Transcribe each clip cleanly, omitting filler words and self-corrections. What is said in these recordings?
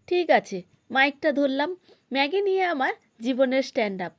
ঠিক আছে, মাইকটা ধরলাম। ম্যাগি নিয়ে আমার জীবনের স্ট্যান্ড আপ।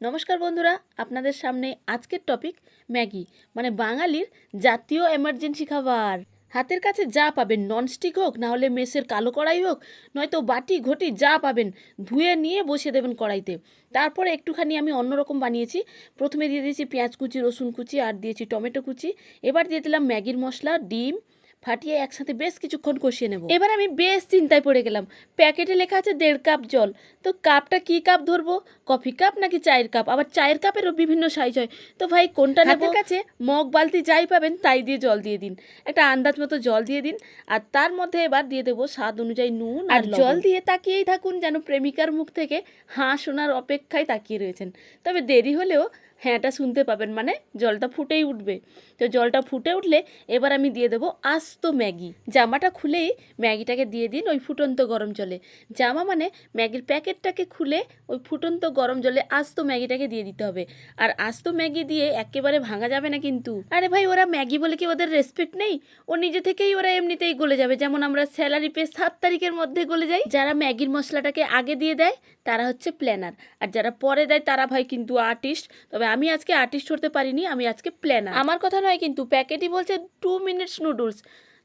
নমস্কার বন্ধুরা, আপনাদের সামনে আজকের টপিক ম্যাগি, মানে বাঙালির জাতীয় এমার্জেন্সি খাবার। হাতের কাছে যা পাবেন, ননস্টিক হোক, না হলে মেসের কালো কড়াই হোক, নয়তো বাটি ঘটি যা পাবেন ধুয়ে নিয়ে বসিয়ে দেবেন কড়াইতে। তারপরে একটুখানি আমি অন্যরকম বানিয়েছি। প্রথমে দিয়ে দিয়েছি পেঁয়াজ কুচি, রসুন কুচি, আর দিয়েছি টমেটো কুচি। এবার দিয়ে দিলাম ম্যাগির মশলা, ডিম ফাটিয়ে একসাথে বেশ কিছুক্ষণ কষিয়ে নেব। এবার আমি বেশ চিন্তায় পড়ে গেলাম। প্যাকেটে লেখা আছে 1.5 কাপ জল, তো কাপটা কি কাপ ধরবো? কফি কাপ নাকি চায়ের কাপ? আবার চায়ের কাপেরও বিভিন্ন সাইজ হয়, তো ভাই কোনটা নেব? হাতের কাছে মগ বালতি যাই পাবেন তাই দিয়ে জল দিয়ে দিন, একটা আন্দাজ মতো জল দিয়ে দিন। আর তার মধ্যে এবার দিয়ে দেবো স্বাদ অনুযায়ী নুন আর জল দিয়ে তাকিয়েই থাকুন, যেন প্রেমিকার মুখ থেকে হাঁ শোনার অপেক্ষায় তাকিয়ে রয়েছেন। তবে দেরি হলেও হ্যাঁটা শুনতে পাবেন, মানে জলটা ফুটেই উঠবে। তো জলটা ফুটে উঠলে এবার আমি দিয়ে দেবো আস্ত ম্যাগি। জামাটা খুলেই ম্যাগিটাকে দিয়ে দিন ওই ফুটন্ত গরম জলে। জামা মানে ম্যাগির প্যাকেটটাকে খুলে ওই ফুটন্ত গরম জলে আস্ত ম্যাগিটাকে দিয়ে দিতে হবে। আর আস্ত ম্যাগি দিয়ে একেবারে ভাঙা যাবে না কিন্তু। আরে ভাই, ওরা ম্যাগি বলে কি ওদের রেসপেক্ট নেই? ও নিজে থেকেই ওরা এমনিতেই গলে যাবে, যেমন আমরা স্যালারি পেয়ে 7 তারিখের মধ্যে গলে যাই। যারা ম্যাগির মশলাটাকে আগে দিয়ে দেয় তারা হচ্ছে প্ল্যানার, আর যারা পরে দেয় তারা ভাই কিন্তু আর্টিস্ট। তবে আমি আজকে আর্টিস্ট হতে পারিনি, আমি আজকে প্ল্যানার। আমার কথা নয় কিন্তু, প্যাকেটই বলছে 2 মিনিটস নুডলস,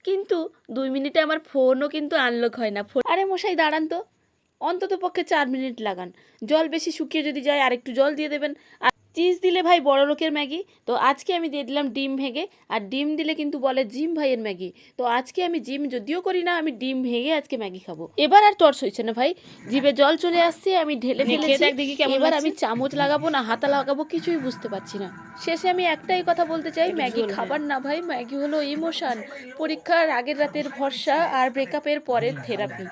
কিন্তু 2 মিনিটে আমার ফোনও কিন্তু আনলক হয় না। আরে মশাই দাঁড়ান তো, অন্তত পক্ষে 4 মিনিট লাগান। জল বেশি শুকিয়ে যদি যায় আর একটু জল দিয়ে দেবেন। আর চিজ দিলে ভাই বড় লোকের ম্যাগি, তো আজকে আমি দিয়ে দিলাম ডিম ভেঙে। আর ডিম দিলে কিন্তু বলে জিম ভাইয়ের ম্যাগি, তো আজকে আমি জিম যদিও করি না, আমি ডিম ভেঙে আজকে ম্যাগি খাবো। এবার আর তর সইছে না ভাই, জিভে জল চলে আসছে, আমি ঢেলে ফেলেছি। এবার আমি চামচ লাগাবো না হাতা লাগাবো কিছুই বুঝতে পারছি না। শেষে আমি একটাই কথা বলতে চাই, ম্যাগি খাবার না ভাই, ম্যাগি হলো ইমোশন, পরীক্ষার আগের রাতের ভরসা আর ব্রেকআপের পরের থেরাপি।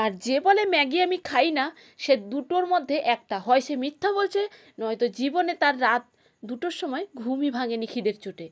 আর যে বলে ম্যাগি আমি খাই না, সে দুটোর মধ্যে একটা, হয় সে মিথ্যা বলছে, নয়তো জীবনে তার রাত 2টোর সময় ঘুমই ভাঙেনি খিদের চোটে।